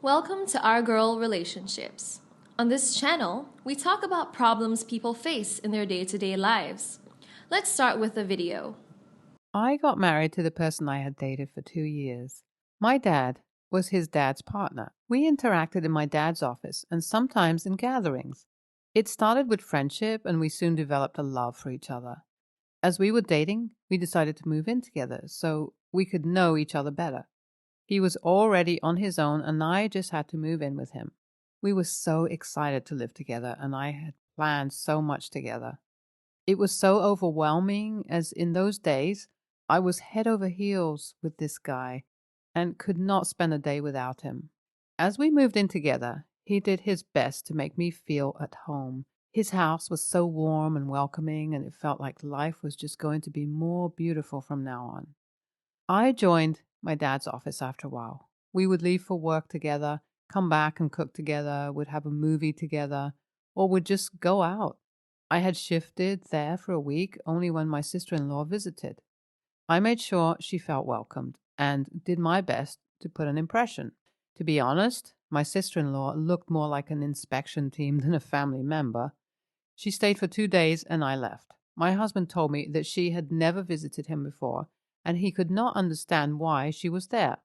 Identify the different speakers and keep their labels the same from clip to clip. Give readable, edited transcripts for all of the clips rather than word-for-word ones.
Speaker 1: Welcome to Our Girl Relationships. On this channel, we talk about problems people face in their day-to-day lives. Let's start with a video.
Speaker 2: I got married to the person I had dated for 2 years. My dad was his dad's partner. We interacted in my dad's office and sometimes in gatherings. It started with friendship and we soon developed a love for each other. As we were dating, we decided to move in together so we could know each other better. He was already on his own and I just had to move in with him. We were so excited to live together and I had planned so much together. It was so overwhelming as in those days, I was head over heels with this guy and could not spend a day without him. As we moved in together, he did his best to make me feel at home. His house was so warm and welcoming, and it felt like life was just going to be more beautiful from now on. I joined my dad's office after a while. We would leave for work together, come back and cook together, would have a movie together, or would just go out. I had shifted there for a week only when my sister-in-law visited. I made sure she felt welcomed and did my best to put an impression. To be honest, my sister-in-law looked more like an inspection team than a family member. She stayed for 2 days and I left. My husband told me that she had never visited him before and he could not understand why she was there.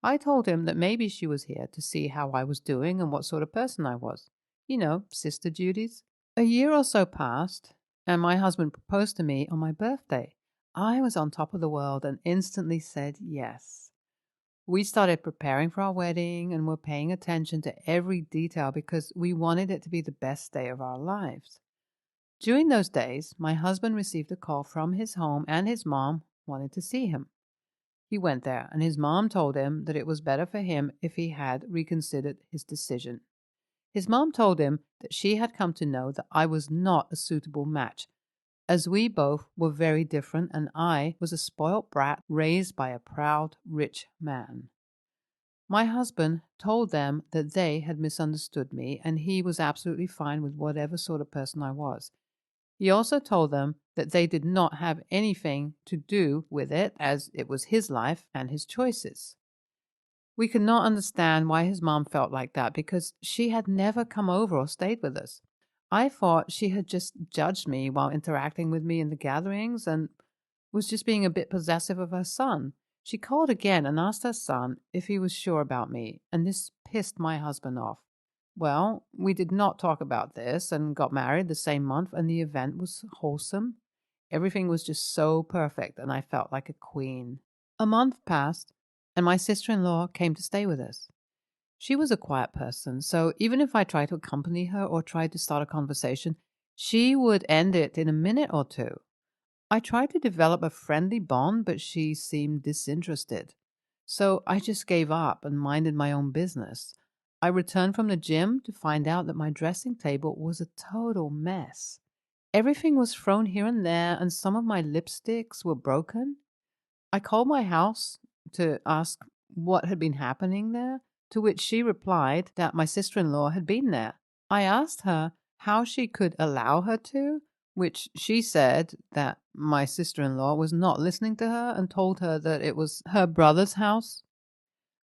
Speaker 2: I told him that maybe she was here to see how I was doing and what sort of person I was. You know, sister duties. A year or so passed, and my husband proposed to me on my birthday. I was on top of the world and instantly said yes. We started preparing for our wedding and were paying attention to every detail because we wanted it to be the best day of our lives. During those days, my husband received a call from his home and his mom wanted to see him. He went there and his mom told him that it was better for him if he had reconsidered his decision. His mom told him that she had come to know that I was not a suitable match, as we both were very different and I was a spoilt brat raised by a proud, rich man. My husband told them that they had misunderstood me and he was absolutely fine with whatever sort of person I was. He also told them that they did not have anything to do with it as it was his life and his choices. We could not understand why his mom felt like that because she had never come over or stayed with us. I thought she had just judged me while interacting with me in the gatherings and was just being a bit possessive of her son. She called again and asked her son if he was sure about me, and this pissed my husband off. Well, we did not talk about this and got married the same month, and the event was wholesome. Everything was just so perfect, and I felt like a queen. A month passed, and my sister-in-law came to stay with us. She was a quiet person, so even if I tried to accompany her or tried to start a conversation, she would end it in a minute or two. I tried to develop a friendly bond, but she seemed disinterested. So I just gave up and minded my own business. I returned from the gym to find out that my dressing table was a total mess. Everything was thrown here and there, and some of my lipsticks were broken. I called my house to ask what had been happening there, to which she replied that my sister-in-law had been there. I asked her how she could allow her to, which she said that my sister-in-law was not listening to her and told her that it was her brother's house.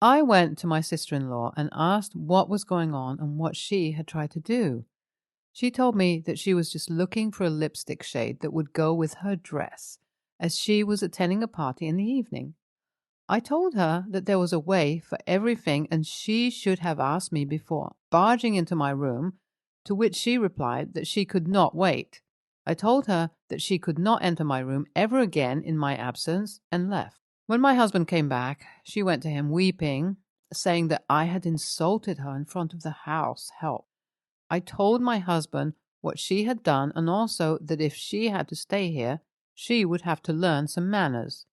Speaker 2: I went to my sister-in-law and asked what was going on and what she had tried to do. She told me that she was just looking for a lipstick shade that would go with her dress, as she was attending a party in the evening. I told her that there was a way for everything and she should have asked me before barging into my room, to which she replied that she could not wait. I told her that she could not enter my room ever again in my absence and left. When my husband came back, she went to him weeping, saying that I had insulted her in front of the house help. I told my husband what she had done and also that if she had to stay here, she would have to learn some manners.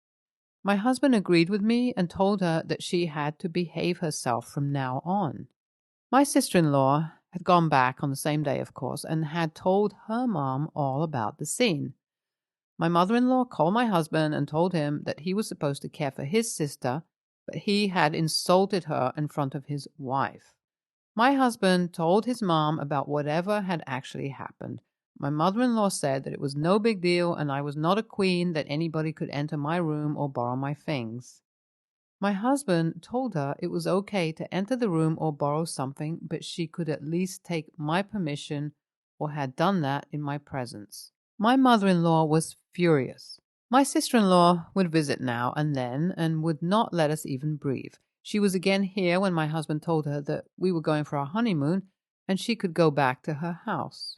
Speaker 2: My husband agreed with me and told her that she had to behave herself from now on. My sister-in-law had gone back on the same day, of course, and had told her mom all about the scene. My mother-in-law called my husband and told him that he was supposed to care for his sister, but he had insulted her in front of his wife. My husband told his mom about whatever had actually happened, My mother-in-law said that it was no big deal and I was not a queen that anybody could enter my room or borrow my things. My husband told her it was okay to enter the room or borrow something, but she could at least take my permission or had done that in my presence. My mother-in-law was furious. My sister-in-law would visit now and then and would not let us even breathe. She was again here when my husband told her that we were going for our honeymoon and she could go back to her house.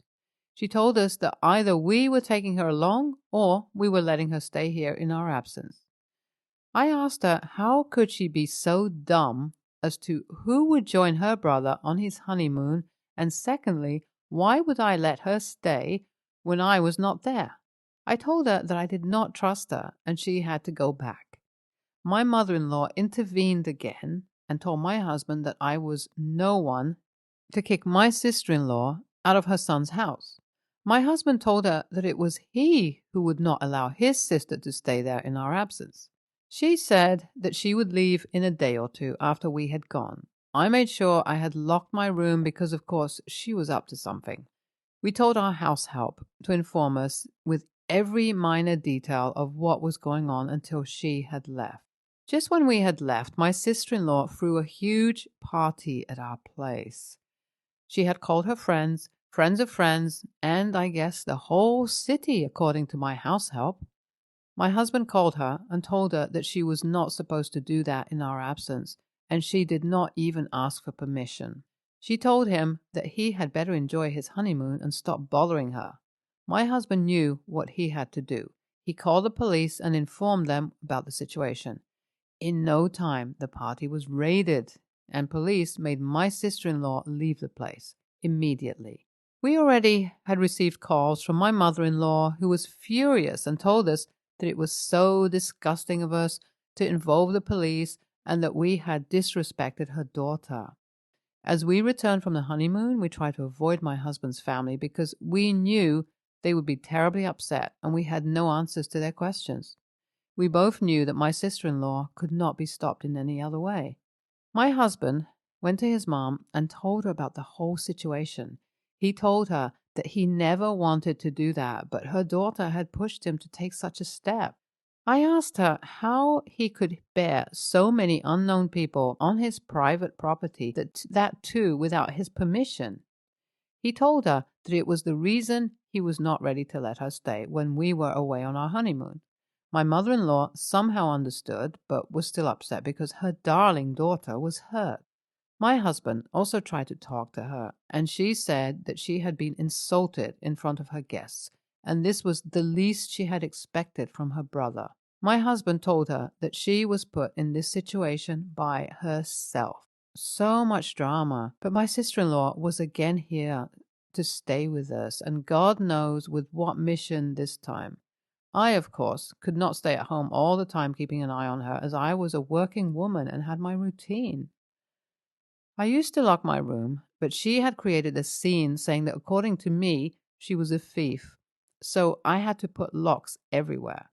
Speaker 2: She told us that either we were taking her along or we were letting her stay here in our absence. I asked her how could she be so dumb as to who would join her brother on his honeymoon, and secondly, why would I let her stay when I was not there? I told her that I did not trust her and she had to go back. My mother-in-law intervened again and told my husband that I was no one to kick my sister-in-law out of her son's house. My husband told her that it was he who would not allow his sister to stay there in our absence. She said that she would leave in a day or two after we had gone. I made sure I had locked my room because, of course, she was up to something. We told our house help to inform us with every minor detail of what was going on until she had left. Just when we had left, my sister-in-law threw a huge party at our place. She had called her friends, friends of friends, and I guess the whole city, according to my house help. My husband called her and told her that she was not supposed to do that in our absence, and she did not even ask for permission. She told him that he had better enjoy his honeymoon and stop bothering her. My husband knew what he had to do. He called the police and informed them about the situation. In no time, the party was raided, and police made my sister-in-law leave the place immediately. We already had received calls from my mother-in-law, who was furious and told us that it was so disgusting of us to involve the police and that we had disrespected her daughter. As we returned from the honeymoon, we tried to avoid my husband's family because we knew they would be terribly upset and we had no answers to their questions. We both knew that my sister-in-law could not be stopped in any other way. My husband went to his mom and told her about the whole situation. He told her that he never wanted to do that, but her daughter had pushed him to take such a step. I asked her how he could bear so many unknown people on his private property, that too without his permission. He told her that it was the reason he was not ready to let her stay when we were away on our honeymoon. My mother-in-law somehow understood, but was still upset because her darling daughter was hurt. My husband also tried to talk to her, and she said that she had been insulted in front of her guests, and this was the least she had expected from her brother. My husband told her that she was put in this situation by herself. So much drama, but my sister-in-law was again here to stay with us, and God knows with what mission this time. I, of course, could not stay at home all the time keeping an eye on her, as I was a working woman and had my routine. I used to lock my room, but she had created a scene saying that according to me, she was a thief. So I had to put locks everywhere.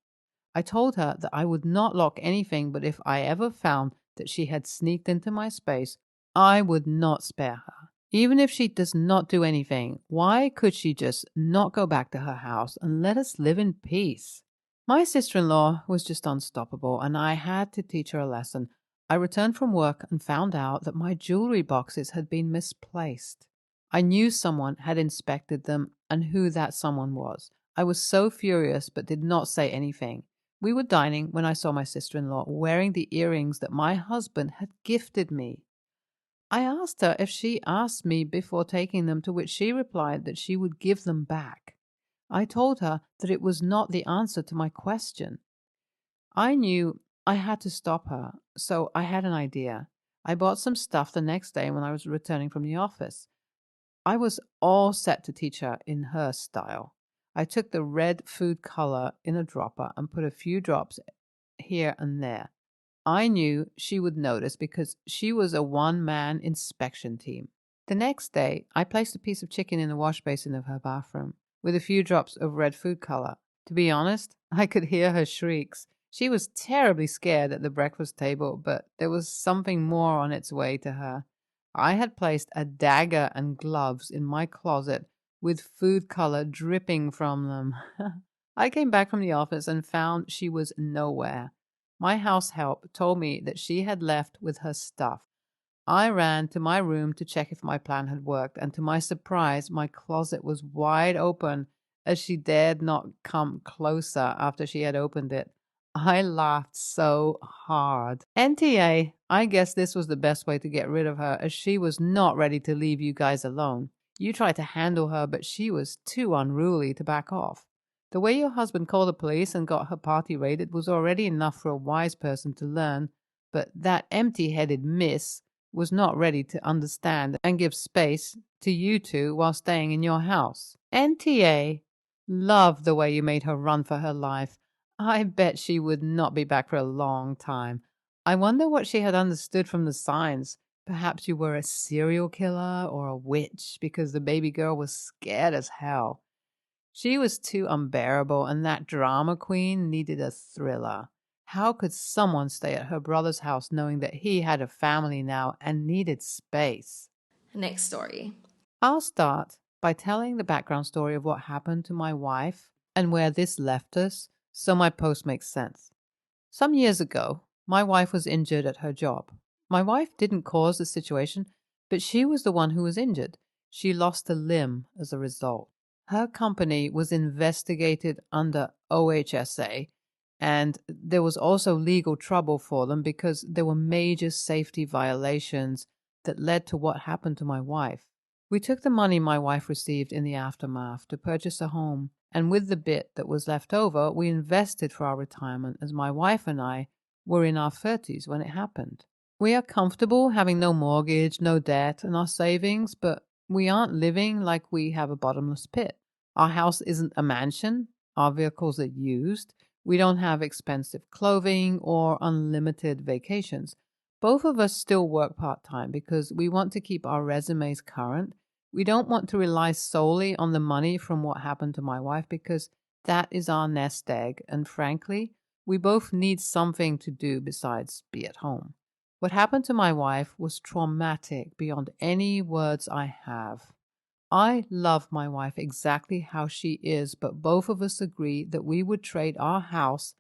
Speaker 2: I told her that I would not lock anything, but if I ever found that she had sneaked into my space, I would not spare her. Even if she does not do anything, why could she just not go back to her house and let us live in peace? My sister-in-law was just unstoppable, and I had to teach her a lesson. I returned from work and found out that my jewelry boxes had been misplaced. I knew someone had inspected them and who that someone was. I was so furious but did not say anything. We were dining when I saw my sister-in-law wearing the earrings that my husband had gifted me. I asked her if she asked me before taking them, to which she replied that she would give them back. I told her that it was not the answer to my question. I knew I had to stop her, so I had an idea. I bought some stuff the next day when I was returning from the office. I was all set to teach her in her style. I took the red food color in a dropper and put a few drops here and there. I knew she would notice because she was a one-man inspection team. The next day, I placed a piece of chicken in the wash basin of her bathroom with a few drops of red food color. To be honest, I could hear her shrieks. She was terribly scared at the breakfast table, but there was something more on its way to her. I had placed a dagger and gloves in my closet with food color dripping from them. I came back from the office and found she was nowhere. My house help told me that she had left with her stuff. I ran to my room to check if my plan had worked, and to my surprise, my closet was wide open as she dared not come closer after she had opened it. I laughed so hard. NTA, I guess this was the best way to get rid of her, as she was not ready to leave you guys alone. You tried to handle her, but she was too unruly to back off. The way your husband called the police and got her party raided was already enough for a wise person to learn, but that empty-headed miss was not ready to understand and give space to you two while staying in your house. NTA loved the way you made her run for her life. I bet she would not be back for a long time. I wonder what she had understood from the signs. Perhaps you were a serial killer or a witch, because the baby girl was scared as hell. She was too unbearable, and that drama queen needed a thriller. How could someone stay at her brother's house knowing that he had a family now and needed space?
Speaker 1: Next story.
Speaker 2: I'll start by telling the background story of what happened to my wife and where this left us, so my post makes sense. Some years ago, my wife was injured at her job. My wife didn't cause the situation, but she was the one who was injured. She lost a limb as a result. Her company was investigated under OHSA, and there was also legal trouble for them because there were major safety violations that led to what happened to my wife. We took the money my wife received in the aftermath to purchase a home, and with the bit that was left over, we invested for our retirement, as my wife and I were in our 30s when it happened. We are comfortable having no mortgage, no debt, and our savings, but we aren't living like we have a bottomless pit. Our house isn't a mansion. Our vehicles are used. We don't have expensive clothing or unlimited vacations. Both of us still work part-time because we want to keep our resumes current. We don't want to rely solely on the money from what happened to my wife because that is our nest egg, and frankly, we both need something to do besides be at home. What happened to my wife was traumatic beyond any words I have. I love my wife exactly how she is, but both of us agree that we would trade our house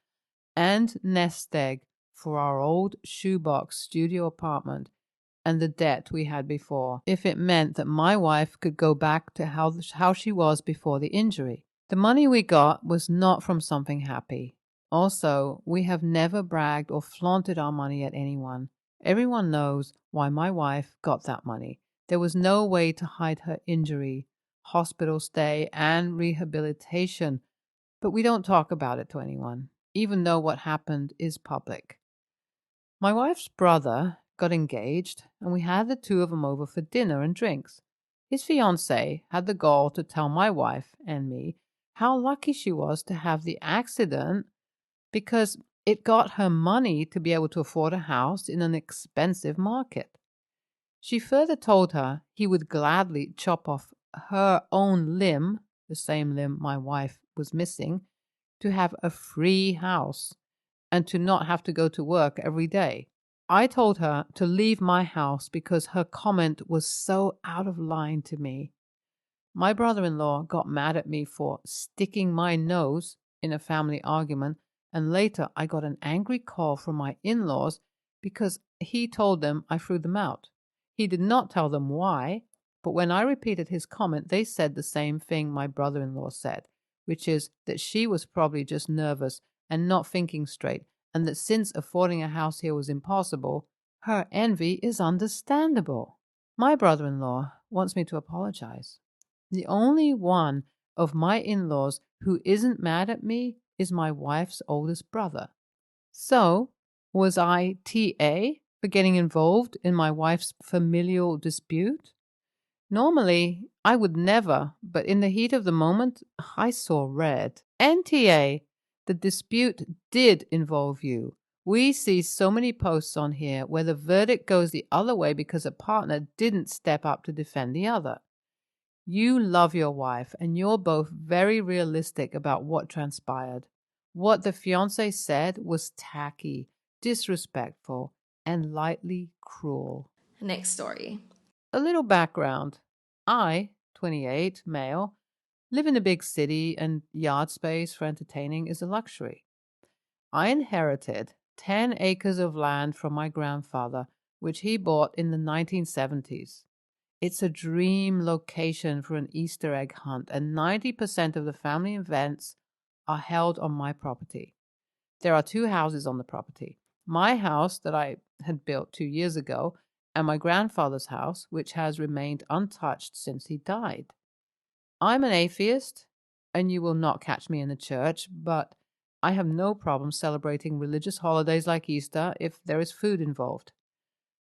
Speaker 2: and nest egg for our old shoebox studio apartment and the debt we had before, if it meant that my wife could go back to how she was before the injury. The money we got was not from something happy. Also, we have never bragged or flaunted our money at anyone. Everyone knows why my wife got that money. There was no way to hide her injury, hospital stay, and rehabilitation, but we don't talk about it to anyone, even though what happened is public. My wife's brother got engaged, and we had the two of them over for dinner and drinks. His fiancée had the gall to tell my wife and me how lucky she was to have the accident because it got her money to be able to afford a house in an expensive market. She further told her he would gladly chop off her own limb, the same limb my wife was missing, to have a free house and to not have to go to work every day. I told her to leave my house because her comment was so out of line to me. My brother-in-law got mad at me for sticking my nose in a family argument, and later I got an angry call from my in-laws because he told them I threw them out. He did not tell them why, but when I repeated his comment, they said the same thing my brother-in-law said, which is that she was probably just nervous and not thinking straight, and that since affording a house here was impossible, her envy is understandable. My brother-in-law wants me to apologize. The only one of my in-laws who isn't mad at me is my wife's oldest brother. So, was I TA for getting involved in my wife's familial dispute? Normally, I would never, but in the heat of the moment, I saw red. NTA, the dispute did involve you. We see so many posts on here where the verdict goes the other way because a partner didn't step up to defend the other. You love your wife, and you're both very realistic about what transpired. What the fiancé said was tacky, disrespectful, and lightly cruel.
Speaker 1: Next story.
Speaker 2: A little background. I 28, male, live in a big city, and yard space for entertaining is a luxury. I inherited 10 acres of land from my grandfather, which he bought in the 1970s. It's a dream location for an Easter egg hunt, and 90% of the family events are held on my property. There are 2 houses on the property. My house that I had built 2 years ago, and my grandfather's house, which has remained untouched since he died. I'm an atheist, and you will not catch me in the church, but I have no problem celebrating religious holidays like Easter if there is food involved.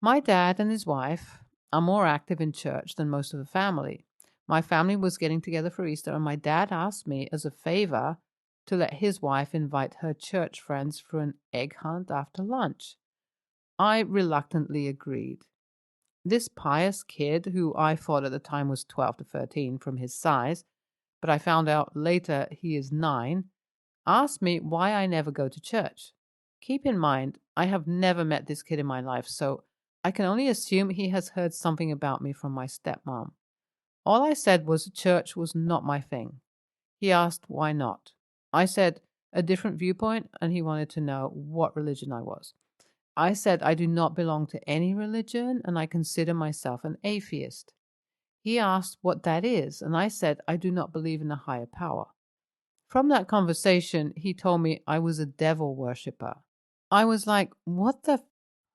Speaker 2: My dad and his wife are more active in church than most of the family. My family was getting together for Easter, and my dad asked me as a favor to let his wife invite her church friends for an egg hunt after lunch. I reluctantly agreed. This pious kid, who I thought at the time was 12 to 13 from his size, but I found out later he is 9, asked me why I never go to church. Keep in mind, I have never met this kid in my life, so I can only assume he has heard something about me from my stepmom. All I said was church was not my thing. He asked why not. I said a different viewpoint, and he wanted to know what religion I was. I said I do not belong to any religion, and I consider myself an atheist. He asked what that is, and I said I do not believe in a higher power. From that conversation, he told me I was a devil worshipper. I was like, what the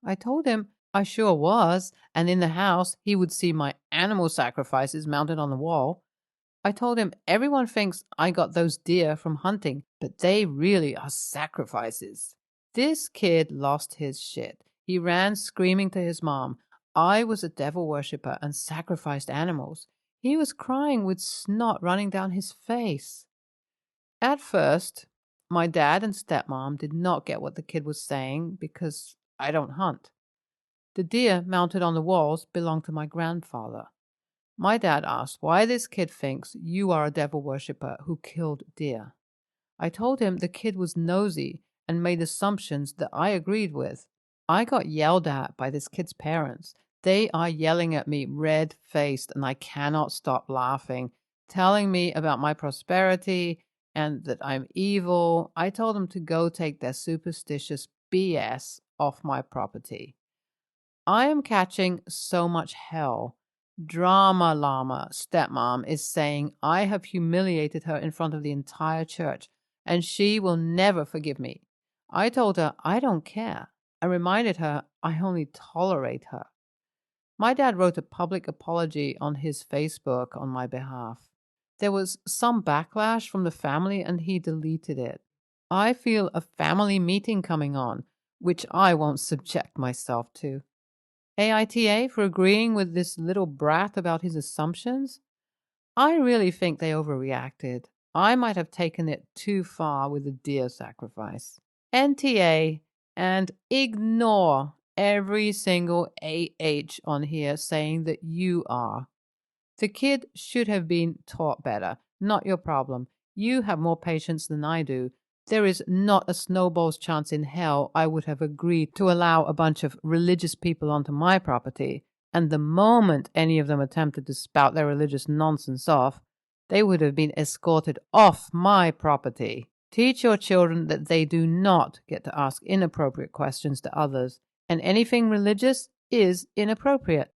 Speaker 2: I told him I sure was, and in the house he would see my animal sacrifices mounted on the wall. I told him everyone thinks I got those deer from hunting, but they really are sacrifices. This kid lost his shit. He ran screaming to his mom. I was a devil worshipper and sacrificed animals. He was crying with snot running down his face. At first, my dad and stepmom did not get what the kid was saying because I don't hunt. The deer mounted on the walls belonged to my grandfather. My dad asked why this kid thinks you are a devil worshipper who killed deer. I told him the kid was nosy and made assumptions that I agreed with. I got yelled at by this kid's parents. They are yelling at me red-faced, and I cannot stop laughing, telling me about my prosperity and that I'm evil. I told them to go take their superstitious BS off my property. I am catching so much hell. Drama Llama, stepmom, is saying I have humiliated her in front of the entire church, and she will never forgive me. I told her I don't care. I reminded her I only tolerate her. My dad wrote a public apology on his Facebook on my behalf. There was some backlash from the family, and he deleted it. I feel a family meeting coming on, which I won't subject myself to. AITA for agreeing with this little brat about his assumptions? I really think they overreacted. I might have taken it too far with the deer sacrifice. NTA, and ignore every single AH on here saying that you are. The kid should have been taught better. Not your problem. You have more patience than I do. There is not a snowball's chance in hell I would have agreed to allow a bunch of religious people onto my property, and the moment any of them attempted to spout their religious nonsense off, they would have been escorted off my property. Teach your children that they do not get to ask inappropriate questions to others, and anything religious is inappropriate.